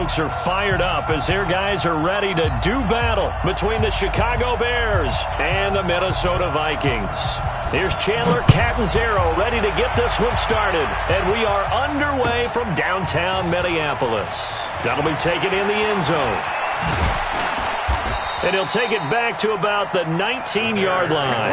folks are fired up as their guys are ready to do battle between the Chicago Bears and the Minnesota Vikings. Here's Chandler Catanzaro ready to get this one started. And we are underway from downtown Minneapolis. That'll be taken in the end zone. And he'll take it back to about the 19-yard line.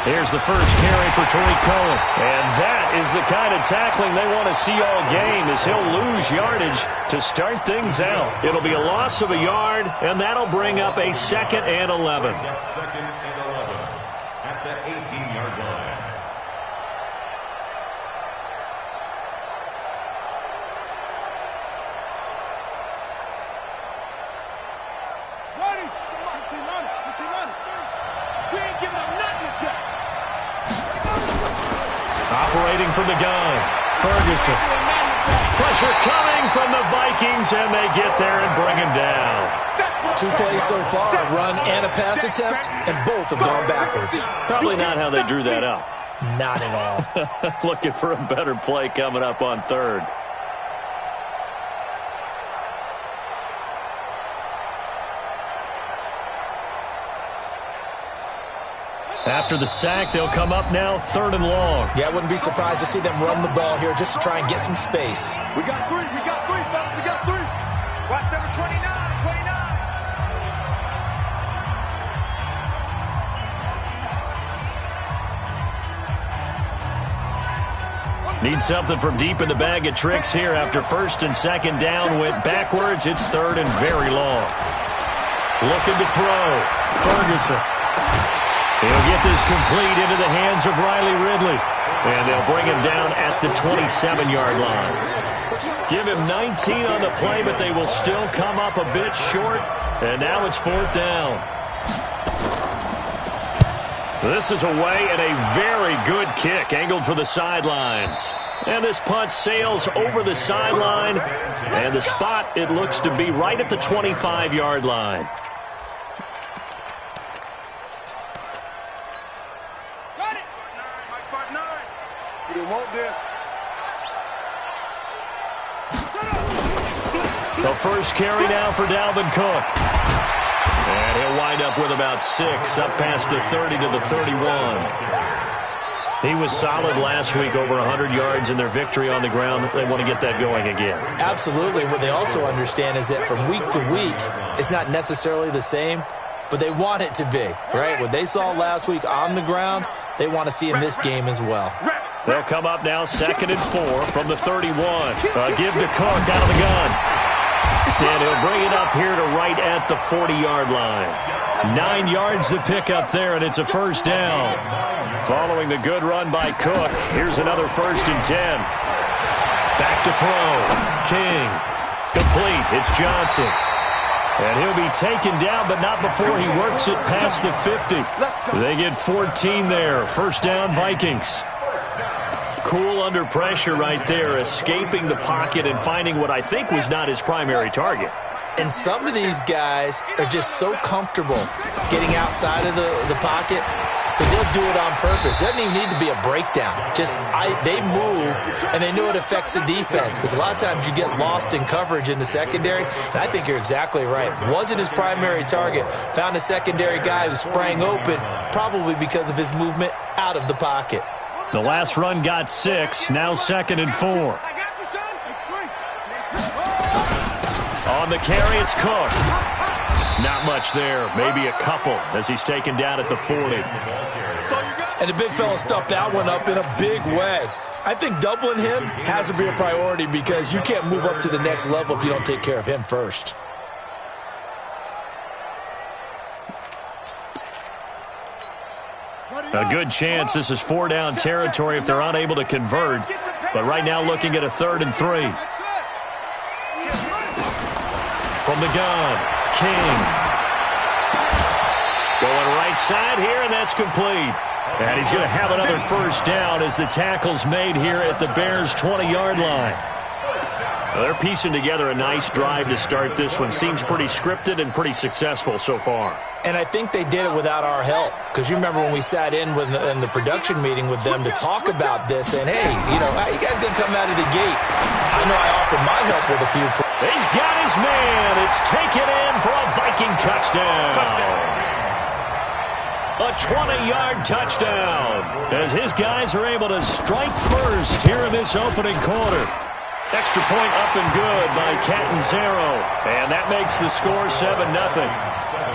Here's the first carry for Tariq Cohen. And that is the kind of tackling they want to see all game, as he'll lose yardage to start things out. It'll be a loss of a yard, and that'll bring up a 2nd and 11. Second and 11 at the 18-yard line. Operating from the gun, Ferguson. Pressure coming from the Vikings, and they get there and bring him down. 2 plays so far, a run and a pass attempt, and both have gone backwards. Probably not how they drew that up. Not at all. Looking for a better play coming up on 3rd. After the sack, they'll come up now 3rd and long. Yeah, I wouldn't be surprised to see them run the ball here just to try and get some space. We got 3, fellas, we got 3. Watch number 29. Need something from deep in the bag of tricks here after 1st and 2nd down. Went backwards. It's 3rd and very long. Looking to throw. Ferguson. He'll get this complete into the hands of Riley Ridley. And they'll bring him down at the 27-yard line. Give him 19 on the play, but they will still come up a bit short. And now it's 4th down. This is away and a very good kick angled for the sidelines. And this punt sails over the sideline. And the spot, it looks to be right at the 25-yard line. The first carry now for Dalvin Cook. And he'll wind up with about 6, up past the 30 to the 31. He was solid last week, over 100 yards in their victory on the ground. They want to get that going again. Absolutely. What they also understand is that from week to week, it's not necessarily the same, but they want it to be, right? What they saw last week on the ground, they want to see in this game as well. They'll come up now 2nd and 4 from the 31. Give to Cook out of the gun. And he'll bring it up here to right at the 40-yard line. 9 yards to pick up there, and it's a 1st down. Following the good run by Cook, here's another 1st and 10. Back to throw. King. Complete. It's Johnson. And he'll be taken down, but not before he works it past the 50. They get 14 there. 1st down, Vikings. Cool under pressure right there, escaping the pocket and finding what I think was not his primary target. And some of these guys are just so comfortable getting outside of the pocket that they'll do it on purpose. It doesn't even need to be a breakdown. They move, and they know it affects the defense, because a lot of times you get lost in coverage in the secondary. And I think you're exactly right. Wasn't his primary target. Found a secondary guy who sprang open, probably because of his movement out of the pocket. The last run got 6, now 2nd and 4. On the carry, it's Cook. Not much there, maybe a couple, as he's taken down at the 40. And the big fella stuffed that one up in a big way. I think doubling him has to be a priority, because you can't move up to the next level if you don't take care of him first. A good chance this is 4-down territory if they're unable to convert. But right now looking at a 3rd and 3. From the gun, King. Going right side here, and that's complete. And he's going to have another first down as the tackle's made here at the Bears' 20-yard line. Well, they're piecing together a nice drive to start this one. Seems pretty scripted and pretty successful so far. And I think they did it without our help. Because you remember when we sat in the production meeting with them to talk about this, and hey, how you guys going to come out of the gate? I know I offered my help with a few plays. He's got his man. It's taken in for a Viking touchdown. A 20-yard touchdown as his guys are able to strike first here in this opening quarter. Extra point up and good by Catanzaro. And that makes the score 7-0.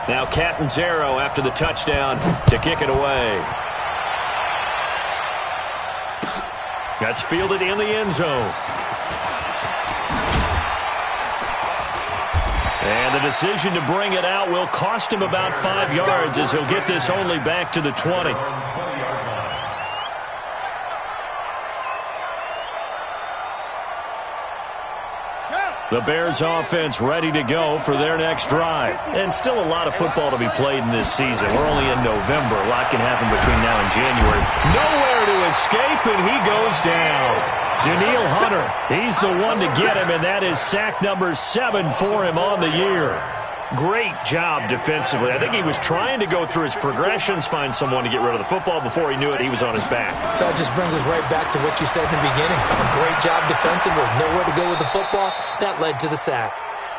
Now Catanzaro after the touchdown to kick it away. That's fielded in the end zone. And the decision to bring it out will cost him about 5 yards as he'll get this only back to the 20. The Bears offense ready to go for their next drive. And still a lot of football to be played in this season. We're only in November. A lot can happen between now and January. Nowhere to escape, and he goes down. Daniil Hunter, he's the one to get him, and that is sack number 7 for him on the year. Great job defensively. I think he was trying to go through his progressions, find someone to get rid of the football. Before he knew it, he was on his back. So it just brings us right back to what you said in the beginning. A great job defensively. Nowhere to go with the football. That led to the sack.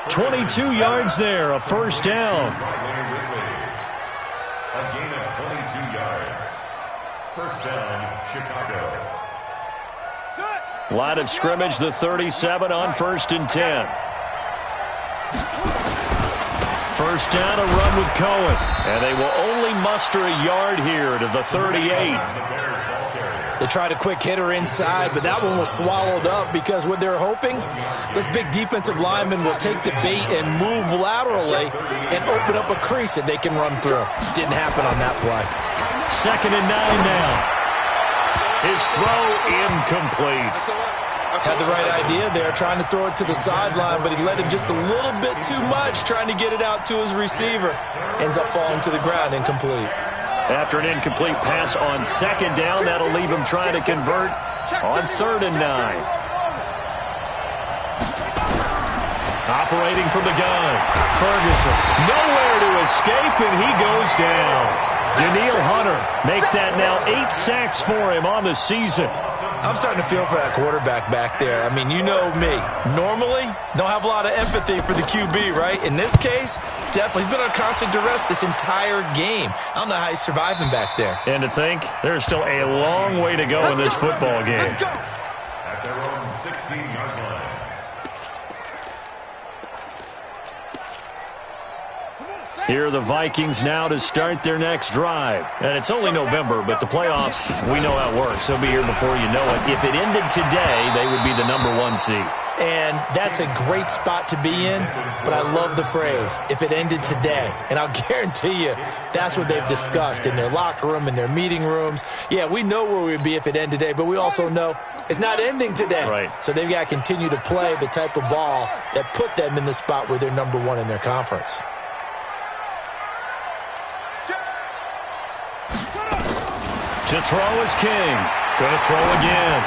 22 yards there, a first down. A gain of 22 yards. First down, Chicago. Line of scrimmage, the 37 on 1st and 10. First down, a run with Cohen. And they will only muster a yard here to the 38. They tried a quick hitter inside, but that one was swallowed up because what they're hoping, this big defensive lineman will take the bait and move laterally and open up a crease that they can run through. Didn't happen on that play. 2nd and 9 now. His throw incomplete. Had the right idea there, trying to throw it to the sideline, but he let him just a little bit too much, trying to get it out to his receiver. Ends up falling to the ground, incomplete. After an incomplete pass on 2nd down, that'll leave him trying to convert on 3rd and 9. Operating from the gun, Ferguson. Nowhere to escape, and he goes down. Daniil Hunter make that now 8 sacks for him on the season. I'm starting to feel for that quarterback back there. I mean, you know me. Normally, don't have a lot of empathy for the QB, right? In this case, definitely. He's been on constant duress this entire game. I don't know how he's surviving back there. And to think, there's still a long way to go in this football game. At their own 16-yard line. Here are the Vikings now to start their next drive. And it's only November, but the playoffs, we know how it works. They'll be here before you know it. If it ended today, they would be the #1 seed. And that's a great spot to be in, but I love the phrase, if it ended today. And I'll guarantee you, that's what they've discussed in their locker room, in their meeting rooms. Yeah, we know where we'd be if it ended today, but we also know it's not ending today. Right. So they've got to continue to play the type of ball that put them in the spot where they're #1 in their conference. To throw is King. Going to throw again.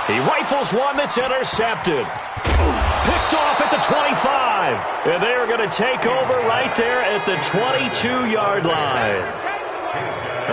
He rifles one that's intercepted. Picked off at the 25. And they are going to take over right there at the 22-yard line.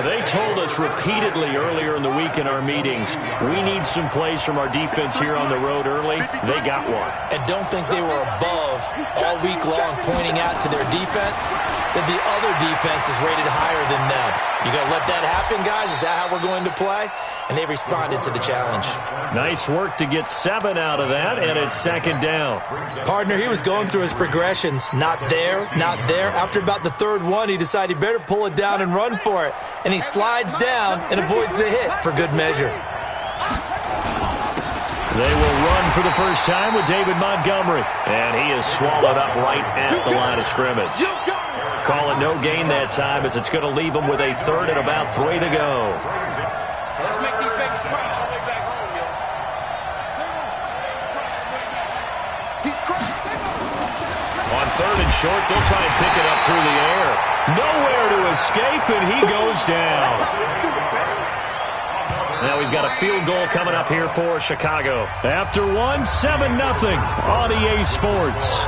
They told us repeatedly earlier in the week in our meetings, we need some plays from our defense here on the road early. They got one. And don't think they were above all week long pointing out to their defense that the other defense is rated higher than them. You going to let that happen, guys? Is that how we're going to play? And they responded to the challenge. Nice work to get 7 out of that, and it's 2nd down. Partner, he was going through his progressions. Not there, not there. After about the 3rd one, he decided he better pull it down and run for it. And he slides down and avoids the hit for good measure. They will run for the first time with David Montgomery. And he is swallowed up right at the line of scrimmage. Call it no gain that time as it's going to leave them with a third and about 3 to go. Let's make these babies proud all the way back home, yo. He's crazy. On third and short, they'll try and pick it up through the air. Nowhere to escape, and he goes down. Now we've got a field goal coming up here for Chicago. After one, 7-0 on EA Sports.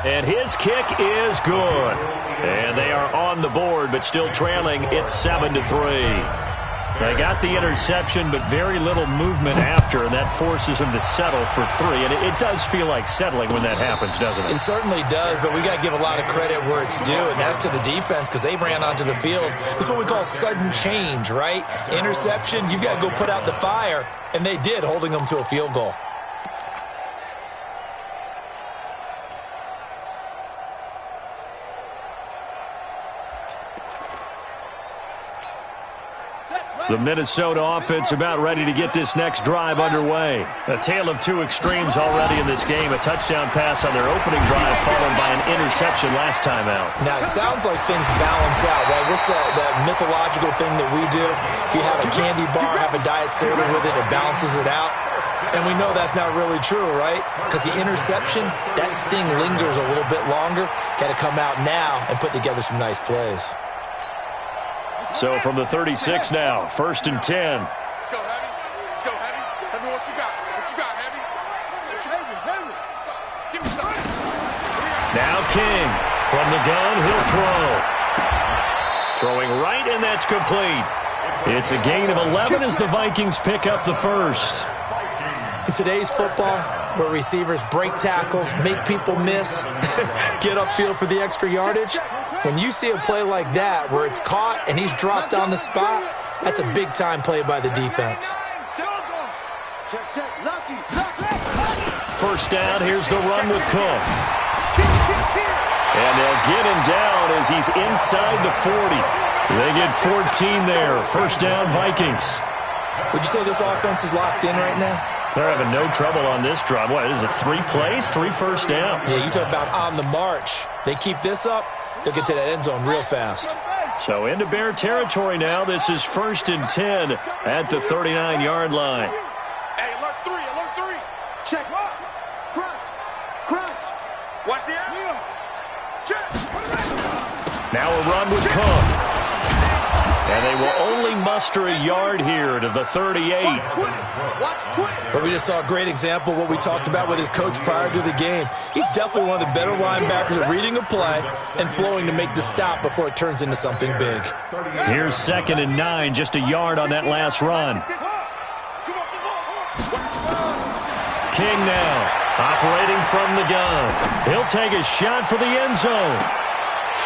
And his kick is good. And they are on the board, but still trailing. It's 7-3. They got the interception, but very little movement after, and that forces them to settle for 3. And it does feel like settling when that happens, doesn't it? It certainly does, but we got to give a lot of credit where it's due, and that's to the defense because they ran onto the field. This is what we call sudden change, right? Interception, you got to go put out the fire, and they did, holding them to a field goal. The Minnesota offense about ready to get this next drive underway. A tale of two extremes already in this game. A touchdown pass on their opening drive followed by an interception last time out. Now, it sounds like things balance out, right? What's that mythological thing that we do? If you have a candy bar, have a diet soda with it, it balances it out. And we know that's not really true, right? Because the interception, that sting lingers a little bit longer. Got to come out now and put together some nice plays. So from the 36 now, 1st and 10. Let's go, Heavy. Let's go, Heavy. Heavy, what you got? What you got, Heavy? Heavy. Give me something. Now King. From the gun, he'll throw. Throwing right, and that's complete. It's a gain of 11 as the Vikings pick up the first. In today's football, where receivers break tackles, make people miss, get upfield for the extra yardage, when you see a play like that where it's caught and he's dropped on the spot, that's a big-time play by the defense. First down, here's the run with Cook. And they'll get him down as he's inside the 40. They get 14 there. First down, Vikings. Would you say this offense is locked in right now? They're having no trouble on this drive. What, is it 3 plays, 3 first downs? Yeah, you talk about on the march. They keep this up, they'll get to that end zone real fast. So into Bear territory now. This is 1st and 10 at the 39-yard line. Hey, alert 3. Check. Crunch. Watch the air. Check. Now a run with Cook. And they will only muster a yard here to the 38. But we just saw a great example of what we talked about with his coach prior to the game. He's definitely one of the better linebackers at reading a play and flowing to make the stop before it turns into something big. Here's 2nd and 9, just a yard on that last run. King now, operating from the gun. He'll take a shot for the end zone.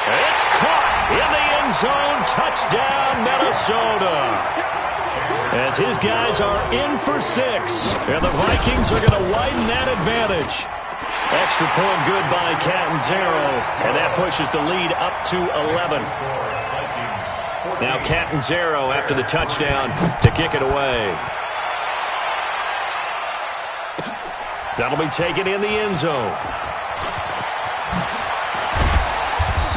It's caught in the end zone. Touchdown, Minnesota. As his guys are in for 6. And the Vikings are going to widen that advantage. Extra point good by Catanzaro. And that pushes the lead up to 11. Now Catanzaro after the touchdown to kick it away. That'll be taken in the end zone.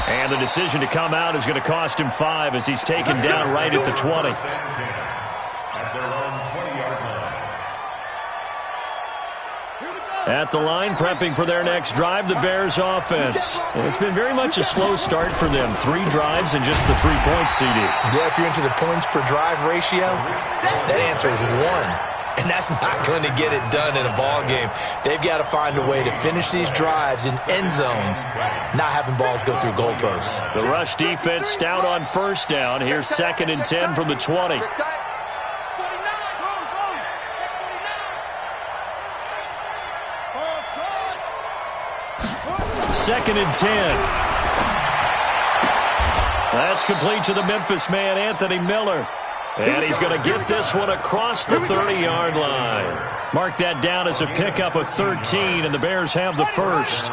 And the decision to come out is going to cost him 5 as he's taken down right at the 20. At the line, prepping for their next drive, the Bears offense. And it's been very much a slow start for them. 3 drives and just the 3 points, CD. Yeah, if you're into the points per drive ratio, that answer is 1. And that's not going to get it done in a ball game. They've got to find a way to finish these drives in end zones, not having balls go through goalposts. The rush defense stout on first down. Here's 2nd and 10 from the 20. Second and 10. That's complete to the Memphis man, Anthony Miller. And he's going to get this one across the 30-yard line. Mark that down as a pickup of 13, and the Bears have the first.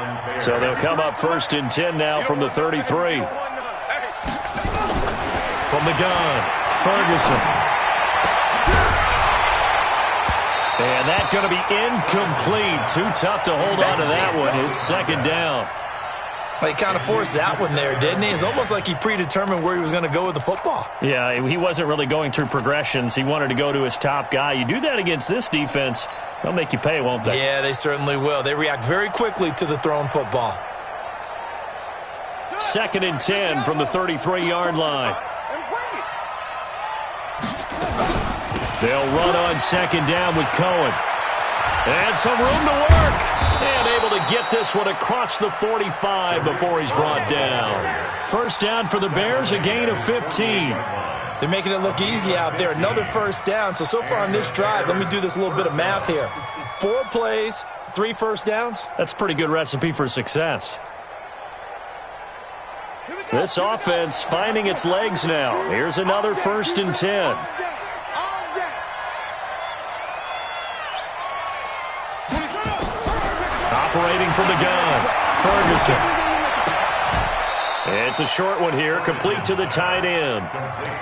So they'll come up 1st and 10 now from the 33. From From the gun, Ferguson. And that's going to be incomplete. Too tough to hold on to that one. It's second down. He kind of forced that one there, didn't he? It's almost like he predetermined where he was going to go with the football. Yeah, he wasn't really going through progressions. He wanted to go to his top guy. You do that against this defense, they'll make you pay, won't they? Yeah, they certainly will. They react very quickly to the thrown football. Second and 10 from the 33-yard line. They'll run on second down with Cohen. And some room to work. And able to get this one across the 45 before he's brought down. First down for the Bears, a gain of 15. They're making it look easy out there. Another first down. So far on this drive, let me do this little bit of math here. 4 plays, 3 first downs. That's a pretty good recipe for success. This offense finding its legs now. Here's another first and 10. Operating from the gun, Ferguson. It's a short one here, complete to the tight end.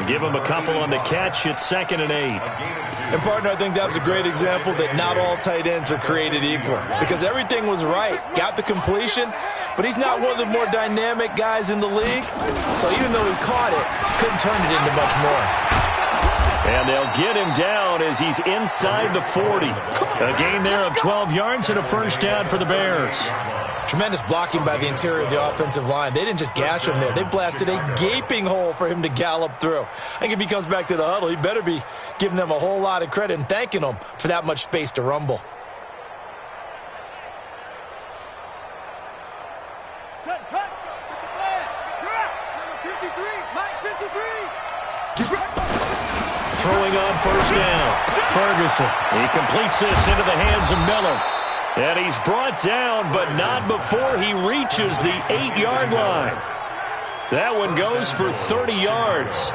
Give him a couple on the catch. It's second and 8. And, partner, I think that was a great example that not all tight ends are created equal because everything was right. Got the completion, but he's not one of the more dynamic guys in the league. So even though he caught it, couldn't turn it into much more. And they'll get him down as he's inside the 40. A gain there of 12 yards and a first down for the Bears. Tremendous blocking by the interior of the offensive line. They didn't just gash him there. They blasted a gaping hole for him to gallop through. I think if he comes back to the huddle, he better be giving them a whole lot of credit and thanking them for that much space to rumble. Set, cut. Get the flag. Number 53. Mike 53. Throwing on first down. Ferguson. He completes this into the hands of Miller. And he's brought down, but not before he reaches the 8-yard line. That one goes for 30 yards.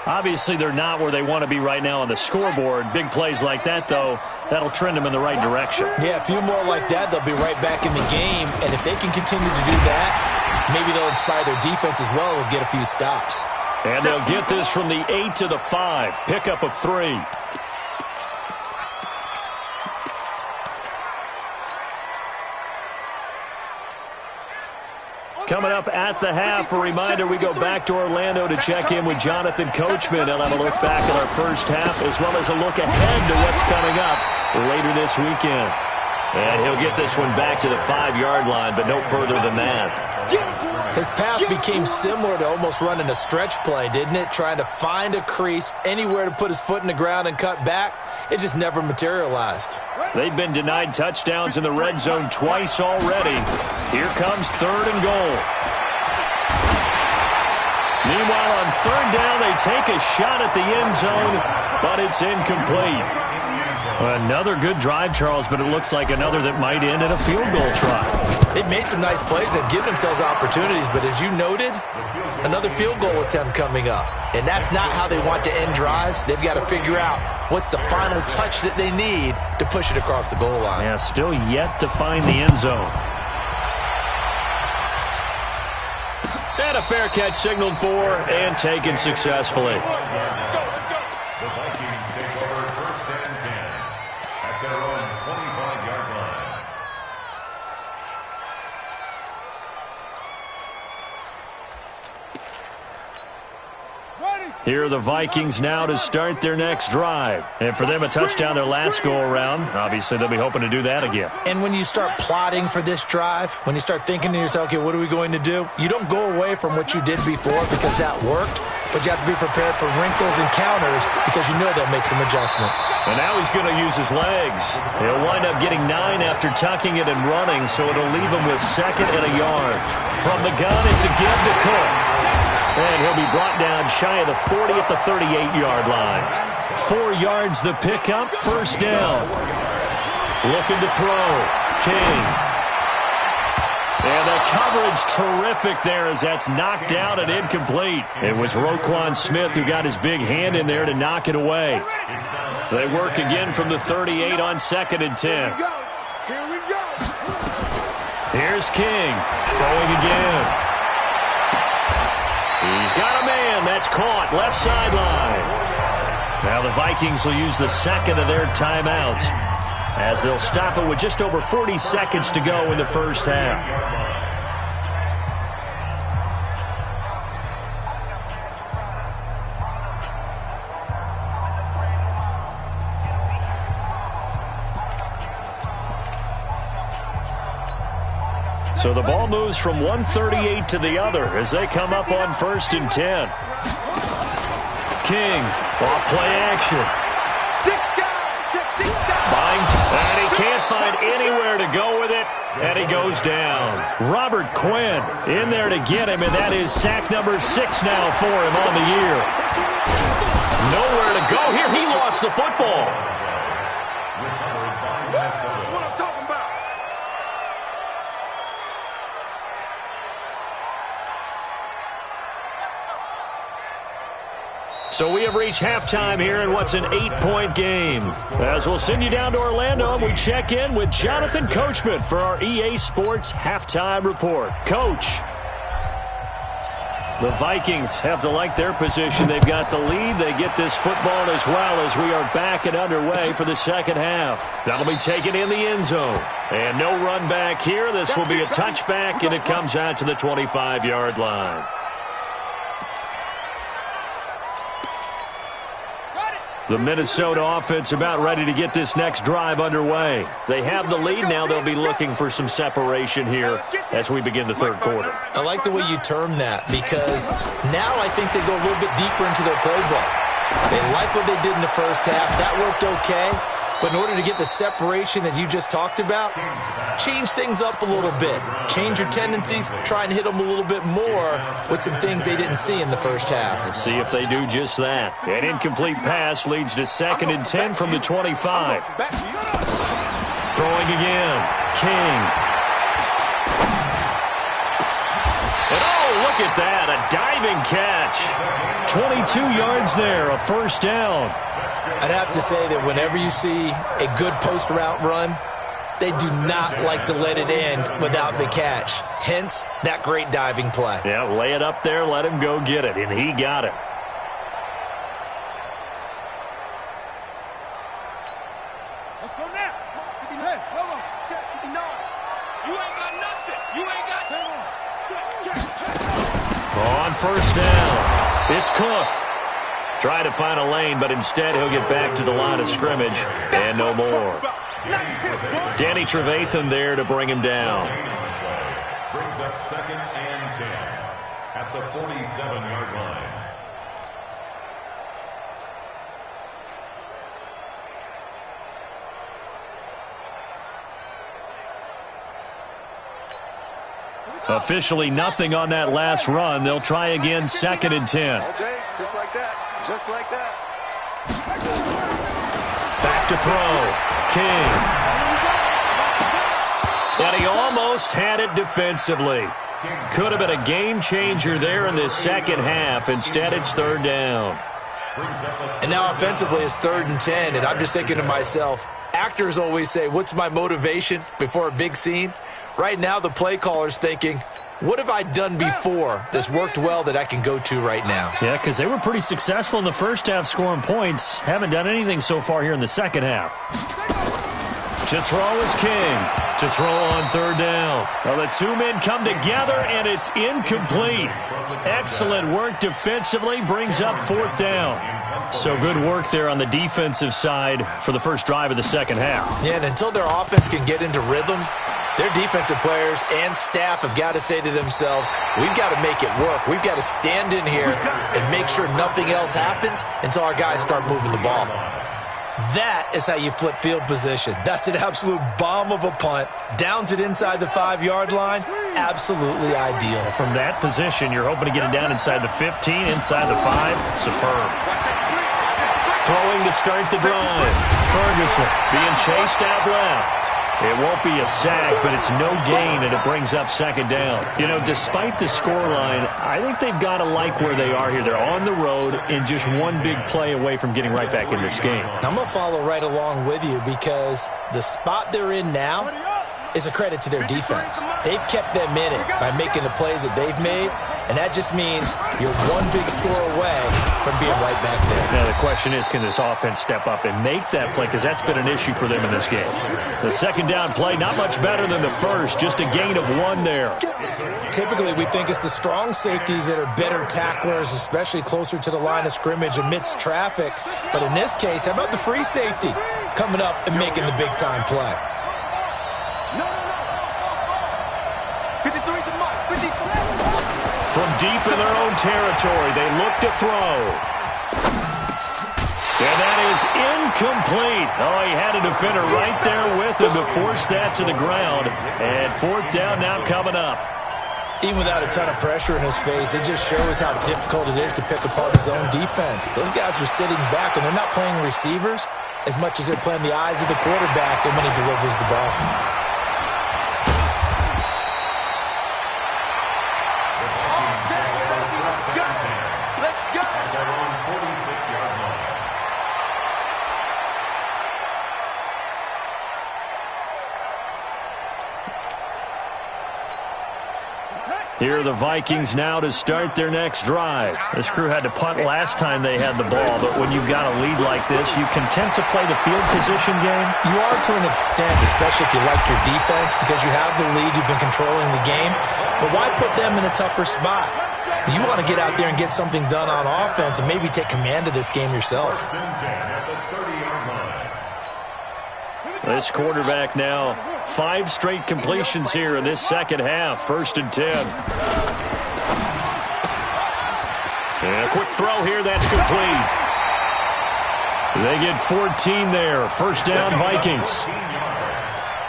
Obviously, they're not where they want to be right now on the scoreboard. Big plays like that, though, that'll trend them in the right direction. Yeah, a few more like that, they'll be right back in the game. And if they can continue to do that, maybe they'll inspire their defense as well. They'll get a few stops. And they'll get this from the 8 to the 5. Pickup of 3. Coming up at the half, a reminder, we go back to Orlando to check in with Jonathan Coachman. He'll have a look back at our first half as well as a look ahead to what's coming up later this weekend. And he'll get this one back to the 5-yard line, but no further than that. His path became similar to almost running a stretch play, didn't it? Trying to find a crease, anywhere to put his foot in the ground and cut back. It just never materialized. They've been denied touchdowns in the red zone twice already. Here comes third and goal. Meanwhile, on third down, they take a shot at the end zone, but it's incomplete. Another good drive, Charles, but it looks like another that might end in a field goal try. They've made some nice plays. They've given themselves opportunities, but as you noted, another field goal attempt coming up. And that's not how they want to end drives. They've got to figure out what's the final touch that they need to push it across the goal line. Yeah, still yet to find the end zone. And a fair catch signaled for and taken successfully. The Vikings take over first and 10 at their own 25-yard line. Here are the Vikings now to start their next drive. And for them, a touchdown their last go-around. Obviously, they'll be hoping to do that again. And when you start plotting for this drive, when you start thinking to yourself, okay, what are we going to do? You don't go away from what you did before because that worked, but you have to be prepared for wrinkles and counters because you know they'll make some adjustments. And now he's going to use his legs. He'll wind up getting 9 after tucking it and running, so it'll leave him with second and a yard. From the gun, it's a give to Cook. And he'll be brought down shy of the 40 at the 38-yard line. 4 yards the pickup, first down. Looking to throw. King. And the coverage terrific there as that's knocked out and incomplete. It was Roquan Smith who got his big hand in there to knock it away. They work again from the 38 on second and 10. Here we go. Here's King. Throwing again. He's got a man. that's caught. Left sideline. Now the Vikings will use the second of their timeouts as they'll stop it with just over 40 seconds to go in the first half. So the ball moves from 138 to the other as they come up on 1st and 10. King, off play action. Binds, and he can't find anywhere to go with it, and he goes down. Robert Quinn in there to get him, and that is sack number 6 now for him on the year. Nowhere to go here. He lost the football. What I'm talking about. So we have reached halftime here in what's an 8-point game. As we'll send you down to Orlando, and we check in with Jonathan Coachman for our EA Sports Halftime Report. Coach, the Vikings have to like their position. They've got the lead. They get this football as well as we are back and underway for the second half. That'll be taken in the end zone. And no run back here. This will be a touchback, and it comes out to the 25-yard line. The Minnesota offense about ready to get this next drive underway. They have the lead now. They'll be looking for some separation here as we begin the third quarter. I like the way you term that because now I think they go a little bit deeper into their playbook. They like what they did in the first half. That worked okay. But in order to get the separation that you just talked about, change things up a little bit. Change your tendencies. Try and hit them a little bit more with some things they didn't see in the first half. Let's see if they do just that. An incomplete pass leads to 2nd and 10 from the 25. Throwing again. King. And oh, look at that. A diving catch. 22 yards there. A first down. I'd have to say that whenever you see a good post route run, they do not like to let it end without the catch. Hence, that great diving play. Yeah, lay it up there, let him go get it, and he got it. Let's go now. Hey, hold on. Check 59. You ain't got nothing. You ain't got check. On first down, it's Cook. Try to find a lane, but instead he'll get back to the line of scrimmage, and no more. Danny Trevathan there to bring him down. Brings up 2nd and 10 at the 47-yard line. Officially nothing on that last run. They'll try again, 2nd and 10. All day, just like that. Just like that. Back to throw. King. And he almost had it defensively. Could have been a game changer there in this second half. Instead, it's 3rd down. And now offensively, it's 3rd and 10. And I'm just thinking to myself, actors always say, what's my motivation before a big scene? Right now, the play caller's thinking, what have I done before that's worked well that I can go to right now? Yeah, because they were pretty successful in the first half scoring points. Haven't done anything so far here in the second half. To throw is King. To throw on 3rd down. Well, the two men come together, and it's incomplete. Excellent work defensively. Brings up 4th down. So good work there on the defensive side for the first drive of the second half. Yeah, and until their offense can get into rhythm, their defensive players and staff have got to say to themselves, we've got to make it work. We've got to stand in here and make sure nothing else happens until our guys start moving the ball. That is how you flip field position. That's an absolute bomb of a punt. Downs it inside the 5-yard line. Absolutely ideal. From that position, you're hoping to get it down inside the 15, inside the 5. Superb. Throwing to start the drive. Ferguson being chased out left. It won't be a sack, but it's no gain, and it brings up 2nd down. You know, despite the scoreline, I think they've got to like where they are here. They're on the road and just one big play away from getting right back in this game. I'm going to follow right along with you because the spot they're in now is a credit to their defense. They've kept them in it by making the plays that they've made, And that just means you're one big score away from being right back there. Now, the question is, can this offense step up and make that play? Because that's been an issue for them in this game. The second down play, not much better than the first. Just a gain of 1 there. Typically, we think it's the strong safeties that are better tacklers, especially closer to the line of scrimmage amidst traffic. But in this case, how about the free safety coming up and making the big-time play? From deep in their own territory, they look to throw. And that is incomplete. Oh, he had a defender right there with him to force that to the ground. And 4th down now coming up. Even without a ton of pressure in his face, it just shows how difficult it is to pick apart his own defense. Those guys are sitting back, and they're not playing receivers as much as they're playing the eyes of the quarterback and when he delivers the ball. Here are the Vikings now to start their next drive. This crew had to punt last time they had the ball, but when you've got a lead like this, you content to play the field position game? You are to an extent, especially if you like your defense, because you have the lead, you've been controlling the game. But why put them in a tougher spot? You want to get out there and get something done on offense and maybe take command of this game yourself. This quarterback now 5 straight completions here in this second half. 1st and 10. And a quick throw here. That's complete. They get 14 there. 1st down, Vikings.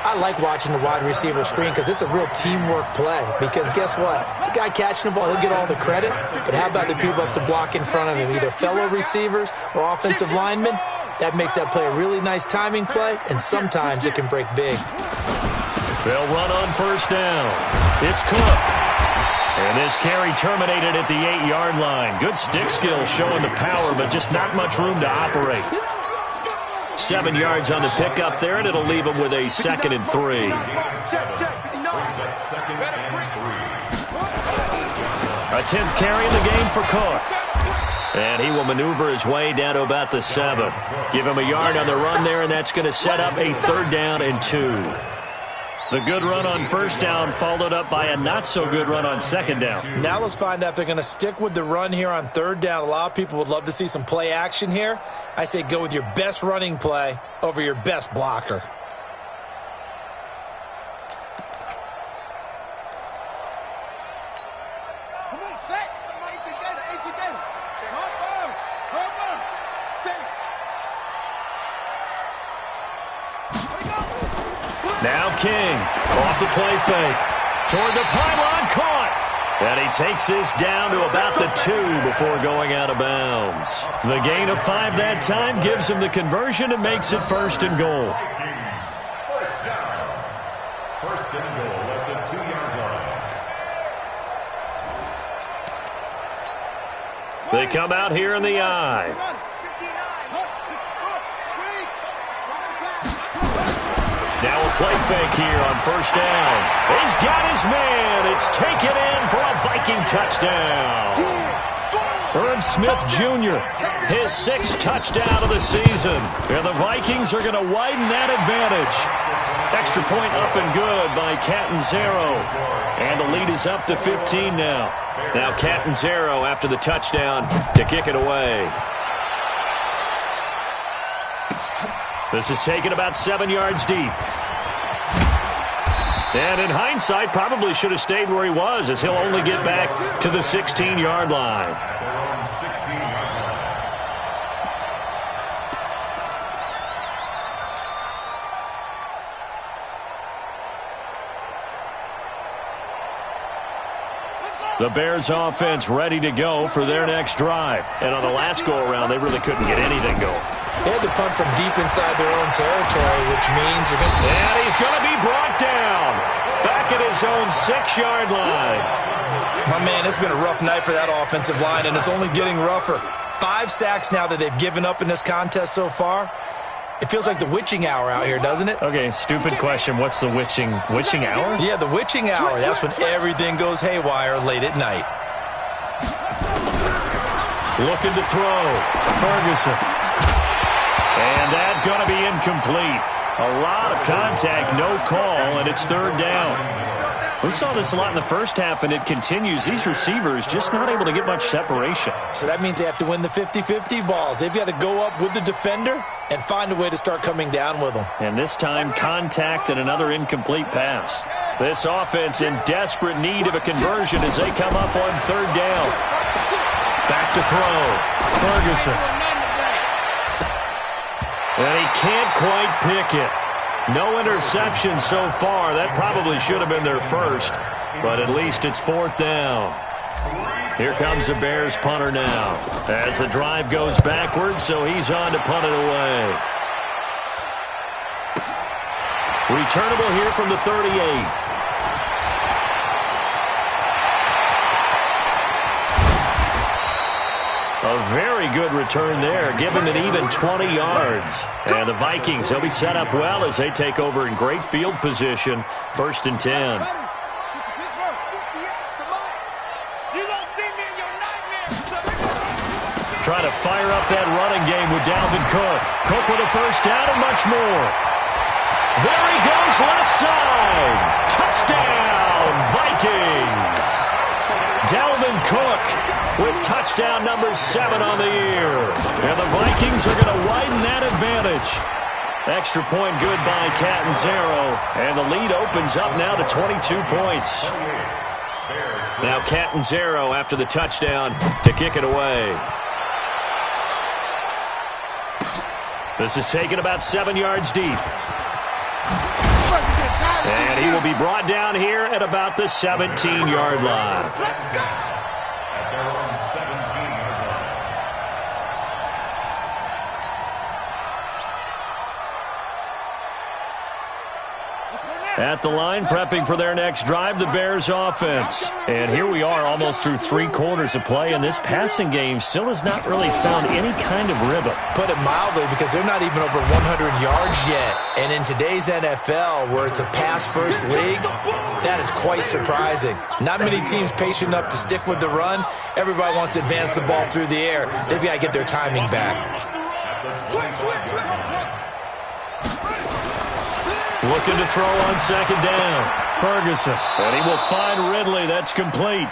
I like watching the wide receiver screen because it's a real teamwork play. Because guess what? The guy catching the ball, he'll get all the credit. But how about the people up to block in front of him? Either fellow receivers or offensive linemen. That makes that play a really nice timing play, and sometimes it can break big. They'll run on 1st down. It's Cook. And this carry terminated at the 8-yard line. Good stick skill showing the power, but just not much room to operate. 7 yards on the pickup there, and it'll leave him with a 2nd and 3. A 10th carry in the game for Cook. And he will maneuver his way down to about the 7. Give him a yard on the run there, and that's going to set up a 3rd down and 2. The good run on 1st down followed up by a not-so-good run on 2nd down. Now let's find out if they're going to stick with the run here on 3rd down. A lot of people would love to see some play action here. I say go with your best running play over your best blocker. Now King, off the play fake, toward the pylon, caught. And he takes this down to about the 2 before going out of bounds. The gain of 5 that time gives him the conversion and makes it 1st and goal. 1st down. 1st and goal at the 2-yard line. They come out here in the eye. Now a play fake here on 1st down. He's got his man. It's taken in for a Viking touchdown. Herb Smith Jr., his 6th touchdown of the season. And the Vikings are going to widen that advantage. Extra point up and good by Catanzaro. And the lead is up to 15 now. Now Catanzaro after the touchdown to kick it away. This is taken about 7 yards deep. And in hindsight, probably should have stayed where he was, as he'll only get back to the 16-yard line. The Bears offense ready to go for their next drive. And on the last go-around, they really couldn't get anything going. They had to punt from deep inside their own territory, which means they're going to... And he's going to be brought down back at his own 6-yard line. My man, it's been a rough night for that offensive line, and it's only getting rougher. 5 sacks now that they've given up in this contest so far. It feels like the witching hour out here, doesn't it? Okay, stupid question. What's the witching hour? Yeah, the witching hour. That's when everything goes haywire late at night. Looking to throw. Ferguson. And that's going to be incomplete. A lot of contact, no call, and it's third down. We saw this a lot in the first half, and it continues. These receivers just not able to get much separation. So that means they have to win the 50-50 balls. They've got to go up with the defender and find a way to start coming down with them. And this time, contact and another incomplete pass. This offense in desperate need of a conversion as they come up on third down. Back to throw. Ferguson. And he can't quite pick it. No interception so far. That probably should have been their first, but at least it's fourth down. Here comes the Bears punter now as the drive goes backwards, so he's on to punt it away. Returnable here from the 38. A very good return there, giving it even 20 yards. And the Vikings, they'll be set up well as they take over in great field position. First and 10. Try to fire up that running game with Dalvin Cook. Cook with a first down and much more. There he goes, left side. Touchdown, Vikings. Dalvin Cook with touchdown number 7 on the year. And the Vikings are going to widen that advantage. Extra point good by Catanzaro. And the lead opens up now to 22 points. Now Catanzaro after the touchdown to kick it away. This is taken about 7 yards deep. And he will be brought down here at about the 17-yard line. At their own 17-yard line. At the line, prepping for their next drive, the Bears offense. And here we are almost through 3 quarters of play, and this passing game still has not really found any kind of rhythm. Put it mildly, because they're not even over 100 yards yet. And in today's NFL, where it's a pass-first league, that is quite surprising. Not many teams patient enough to stick with the run. Everybody wants to advance the ball through the air. They've got to get their timing back. Looking to throw on second down. Ferguson. And he will find Ridley. That's complete.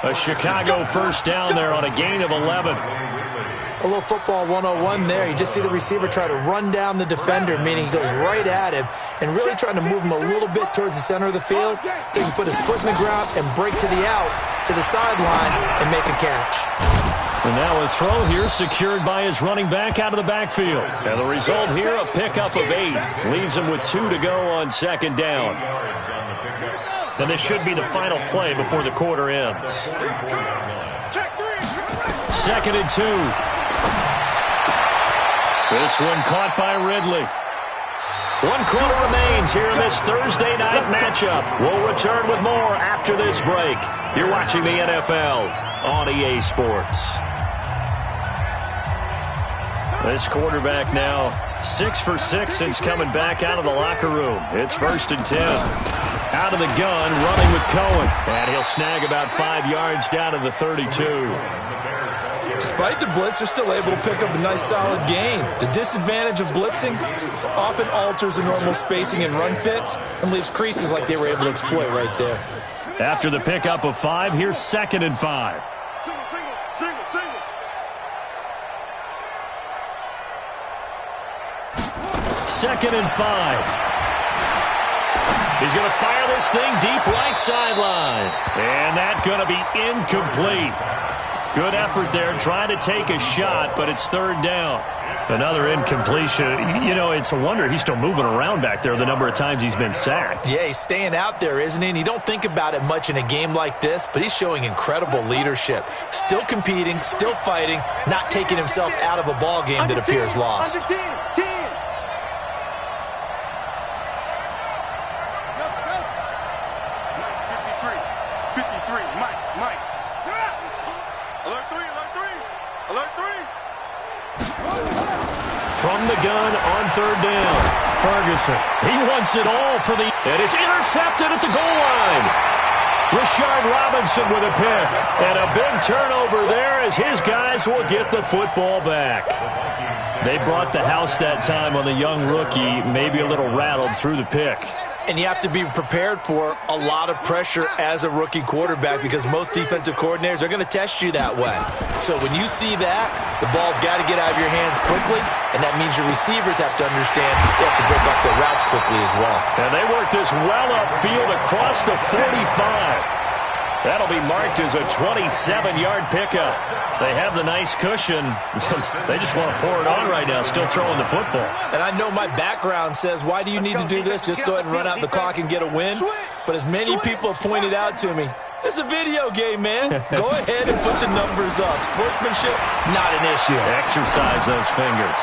A Chicago first down there on a gain of 11. A little football 101 there. You just see the receiver try to run down the defender, meaning he goes right at him and really trying to move him a little bit towards the center of the field so he can put his foot in the ground and break to the out, to the sideline, and make a catch. And now a throw here secured by his running back out of the backfield. And the result here, a pickup of 8. Leaves him with 2 to go on second down. And this should be the final play before the quarter ends. Second and 2. This one caught by Ridley. 1 quarter remains here in this Thursday night matchup. We'll return with more after this break. You're watching the NFL on EA Sports. This quarterback now 6 for 6 since coming back out of the locker room. It's first and 10. Out of the gun, running with Cohen. And he'll snag about 5 yards down to the 32. Despite the blitz, they're still able to pick up a nice solid gain. The disadvantage of blitzing often alters the normal spacing and run fits and leaves creases like they were able to exploit right there. After the pickup of 5, here's second and 5. Second and 5. He's going to fire this thing deep right sideline. And that's going to be incomplete. Good effort there, trying to take a shot, but it's third down. Another incompletion. You know, it's a wonder he's still moving around back there the number of times he's been sacked. Yeah, he's staying out there, isn't he? And you don't think about it much in a game like this, but he's showing incredible leadership. Still competing, still fighting, not taking himself out of a ball game that appears lost. Under 10. From the gun on third down, Ferguson. He wants it all for the... And it's intercepted at the goal line. Rashard Robinson with a pick. And a big turnover there as his guys will get the football back. They brought the house that time on the young rookie, maybe a little rattled through the pick. And you have to be prepared for a lot of pressure as a rookie quarterback because most defensive coordinators are going to test you that way. So when you see that, the ball's got to get out of your hands quickly, and that means your receivers have to understand they have to break up their routes quickly as well. And they work this well upfield across the 45. That'll be marked as a 27-yard pickup. They have the nice cushion. They just want to pour it on right now, still throwing the football. And I know my background says, why do you need to do this? Just go ahead and run out the clock and get a win. But as many people have pointed out to me, this is a video game, man. Go ahead and put the numbers up. Sportsmanship, not an issue. Exercise those fingers.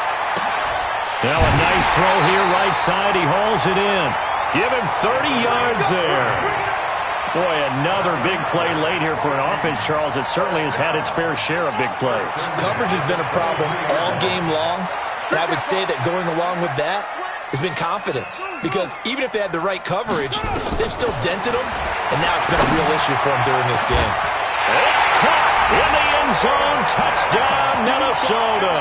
Now a nice throw here, right side. He hauls it in. Give him 30 yards there. Boy, another big play late here for an offense, Charles. It certainly has had its fair share of big plays. Coverage has been a problem all game long. And I would say that going along with that has been confidence. Because even if they had the right coverage, they've still dented them. And now it's been a real issue for them during this game. It's caught in the end zone. Touchdown, Minnesota.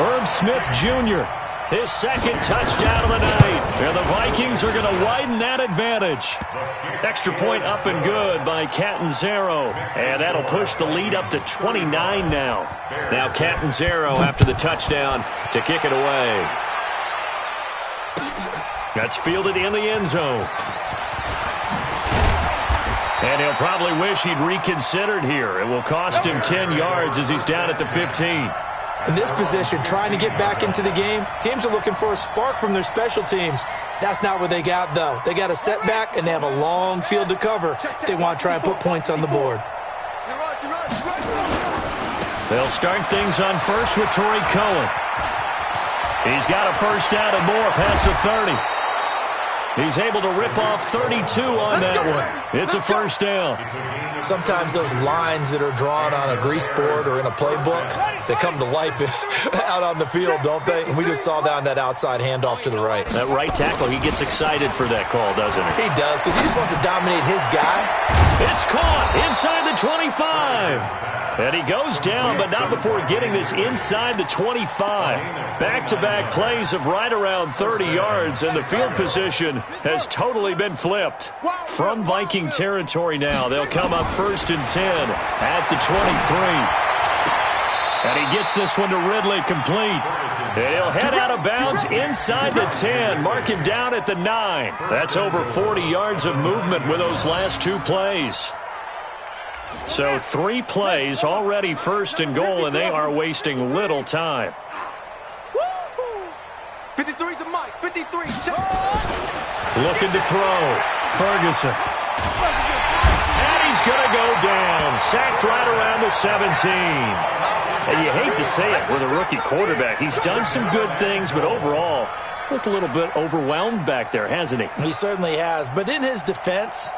Herb Smith Jr., his second touchdown of the night. And the Vikings are going to widen that advantage. Extra point up and good by Catanzaro. And that'll push the lead up to 29 now. Now Catanzaro after the touchdown to kick it away. That's fielded in the end zone. And he'll probably wish he'd reconsidered here. It will cost him 10 yards as he's down at the 15. In this position, trying to get back into the game, teams are looking for a spark from their special teams. That's not what they got, though. They got a setback, and they have a long field to cover if they want to try and put points on the board. They'll start things on first with Torrey Cohen. He's got a first down and more past the 30. He's able to rip off 32 on that one. It's a first down. Sometimes those lines that are drawn on a grease board or in a playbook, they come to life out on the field, don't they? And we just saw down that outside handoff to the right. That right tackle, he gets excited for that call, doesn't he? He does, because he just wants to dominate his guy. It's caught inside the 25. And he goes down, but not before getting this inside the 25. Back-to-back plays of right around 30 yards, and the field position has totally been flipped. From Viking territory now, they'll come up first and 10 at the 23. And he gets this one to Ridley complete. And he'll head out of bounds inside the 10, mark him down at the 9. That's over 40 yards of movement with those last two plays. So 3 plays, already first and goal, and they are wasting little time. 53's the mic. 53. Looking to throw. Ferguson. And he's going to go down. Sacked right around the 17. And you hate to say it with a rookie quarterback. He's done some good things, but overall, looked a little bit overwhelmed back there, hasn't he? He certainly has. But in his defense,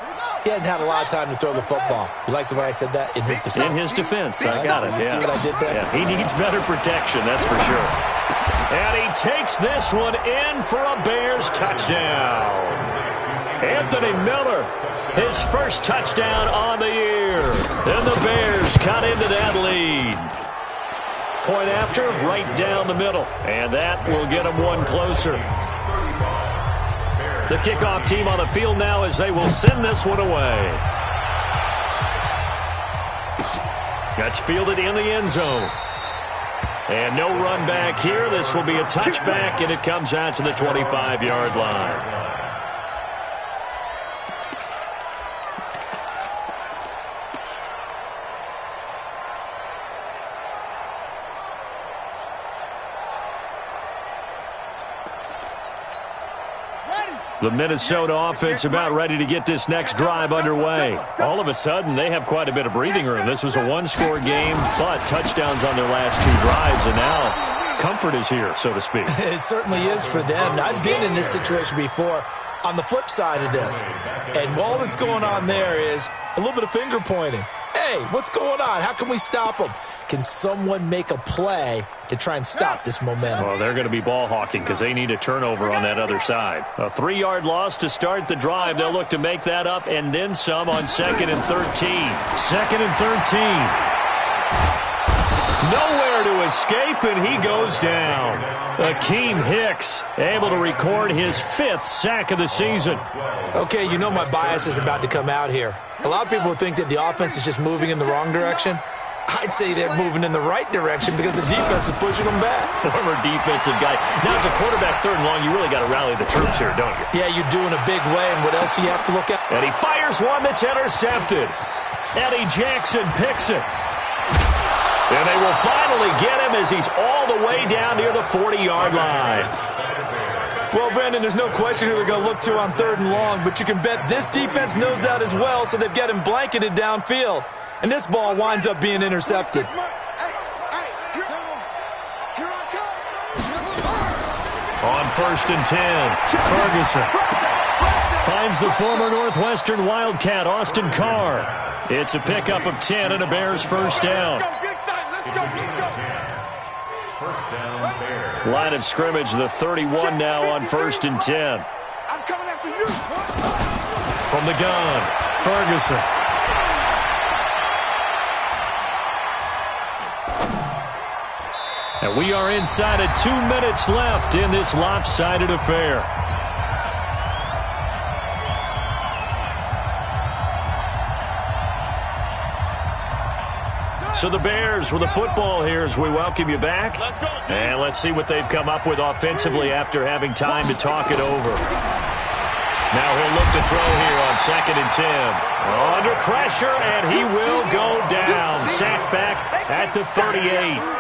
he hadn't had a lot of time to throw the football. You like the way I said that? In his defense. In his defense. I got it. You see what I did there? Yeah, he needs better protection, that's for sure. And he takes this one in for a Bears touchdown. Anthony Miller, his first touchdown on the year. And the Bears cut into that lead. Point after, right down the middle. And that will get them one closer. The kickoff team on the field now as they will send this one away. That's fielded in the end zone. And no run back here. This will be a touchback, and it comes out to the 25-yard line. The Minnesota offense about ready to get this next drive underway. All of a sudden, they have quite a bit of breathing room. This was a one-score game, but touchdowns on their last 2 drives, and now comfort is here, so to speak. It certainly is for them. I've been in this situation before on the flip side of this. And all that's going on there is a little bit of finger pointing. Hey, Hey, what's going on? How can we stop them? Can someone make a play to try and stop this momentum? Well, they're going to be ball hawking because they need a turnover on that other side. A 3-yard loss to start the drive. They'll look to make that up and then some on 2nd and 13. 2nd and 13. Nowhere to escape, and he goes down. Akeem Hicks able to record his 5th sack of the season. Okay, you know my bias is about to come out here. A lot of people think that the offense is just moving in the wrong direction. I'd say they're moving in the right direction because the defense is pushing them back. Former defensive guy. Now, as a quarterback 3rd and long, you really got to rally the troops here, don't you? Yeah, you do in a big way, and what else do you have to look at? And he fires one that's intercepted. Eddie Jackson picks it. And they will finally get him as he's all the way down near the 40-yard line. Well, Brandon, there's no question who they're going to look to on 3rd and long, but you can bet this defense knows that as well, so they've got him blanketed downfield. And this ball winds up being intercepted. On 1st and 10, Ferguson finds the former Northwestern Wildcat, Austin Carr. It's a pickup of 10 and a Bears first down. Line of scrimmage, the 31 now on 1st and 10. I'm coming after you. From the gun, Ferguson. And we are inside of 2 minutes left in this lopsided affair. So the Bears with the football here as we welcome you back. And let's see what they've come up with offensively after having time to talk it over. Now he'll look to throw here on 2nd and 10. Under pressure, and he will go down. Sacked back at the 38.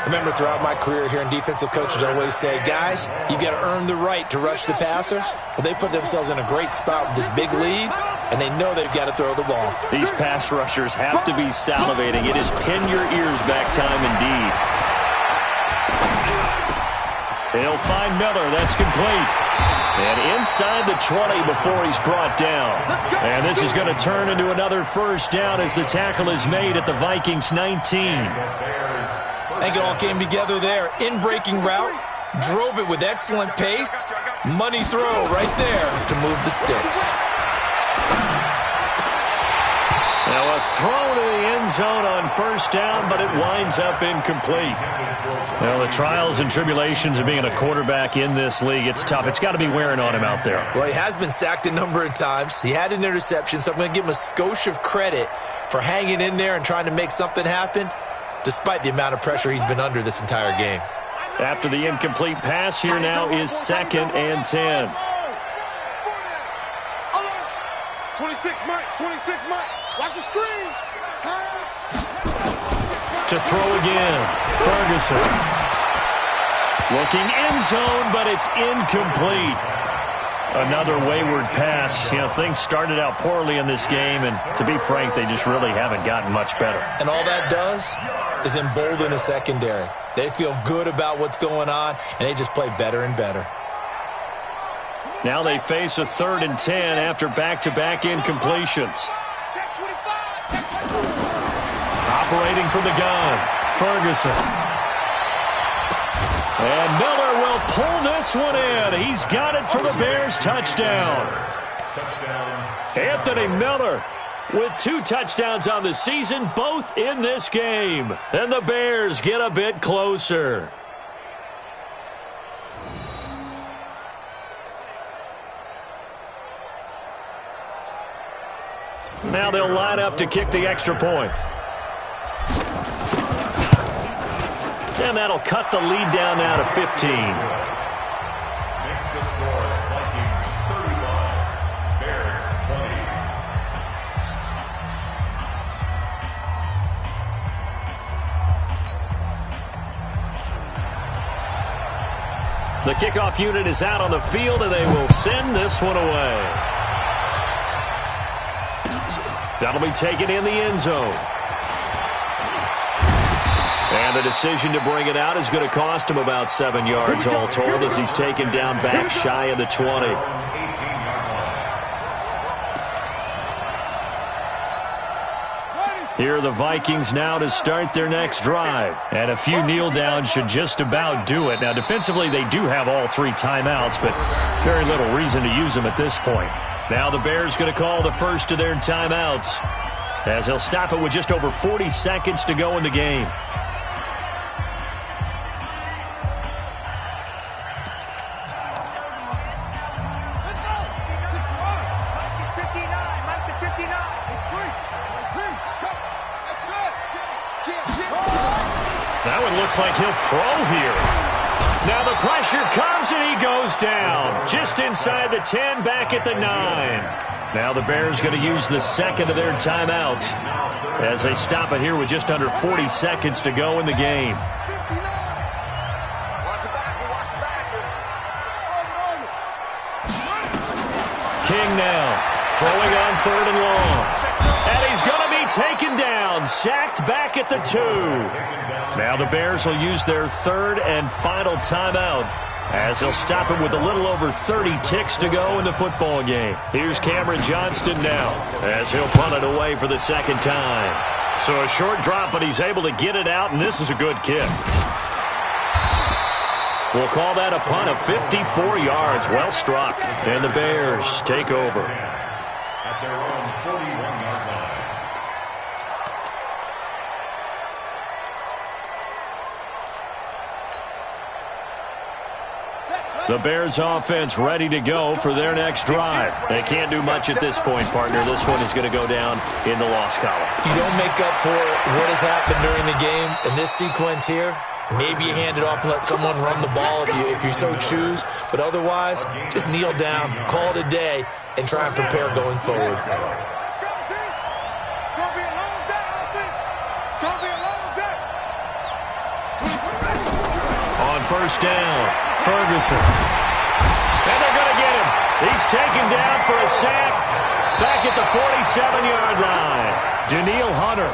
Remember, throughout my career here in defensive coaches always say, guys, you got to earn the right to rush the passer. Well, they put themselves in a great spot with this big lead, and they know they've got to throw the ball. These pass rushers have to be salivating. It is pin your ears back time indeed. He'll find Miller. That's complete. And inside the 20 before he's brought down. And this is going to turn into another first down as the tackle is made at the Vikings 19. I think it all came together there. In-breaking route, drove it with excellent pace. Money throw right there to move the sticks. Now a throw to the end zone on first down, but it winds up incomplete. Well, the trials and tribulations of being a quarterback in this league, it's tough. It's got to be wearing on him out there. Well, he has been sacked a number of times. He had an interception, so I'm going to give him a skosh of credit for hanging in there and trying to make something happen, despite the amount of pressure he's been under this entire game. After the incomplete pass, here now is 2nd and 10. 26 Mike, 26 Mike. Watch the screen. To throw again, Ferguson. Looking end zone, but it's incomplete. Another wayward pass. You know, things started out poorly in this game, and to be frank, they just really haven't gotten much better. And all that does is embolden the secondary. They feel good about what's going on, and they just play better and better. Now they face a 3rd and 10 after back-to-back incompletions. Operating from the gun, Ferguson. And Miller will pull this one in. He's got it for the Bears touchdown. Anthony Miller with 2 touchdowns on the season, both in this game. And the Bears get a bit closer. Now they'll line up to kick the extra point. And that'll cut the lead down now to 15. Makes the score Vikings 31, Bears 20. The kickoff unit is out on the field, and they will send this one away. That'll be taken in the end zone. And the decision to bring it out is going to cost him about 7 yards all told as he's taken down back shy of the 20. Here are the Vikings now to start their next drive. And a few kneel downs should just about do it. Now, defensively, they do have all 3 timeouts, but very little reason to use them at this point. Now the Bears going to call the first of their timeouts, as they'll stop it with just over 40 seconds to go in the game. That one looks like he'll throw here. Now the pressure comes and he goes down. Just inside the 10, back at the 9. Now the Bears going to use the second of their timeouts as they stop it here with just under 40 seconds to go in the game. King now throwing on 3rd and long. And he's going to be taken down, sacked back at the 2. Now the Bears will use their 3rd and final timeout as they'll stop it with a little over 30 ticks to go in the football game. Here's Cameron Johnston now as he'll punt it away for the second time. So a short drop, but he's able to get it out, and this is a good kick. We'll call that a punt of 54 yards. Well struck. And the Bears take over. At their own 41-yard line. The Bears offense ready to go for their next drive. They can't do much at this point, partner. This one is going to go down in the loss column. You don't make up for what has happened during the game in this sequence here. Maybe you hand it off and let someone run the ball if you so choose. But otherwise, just kneel down, call it a day, and try and prepare going forward. Let's go, D. It's going to be a long day, offense. It's going to be a long day. On first down, Ferguson. And they're going to get him. He's taken down for a sack back at the 47-yard line. Daniil Hunter.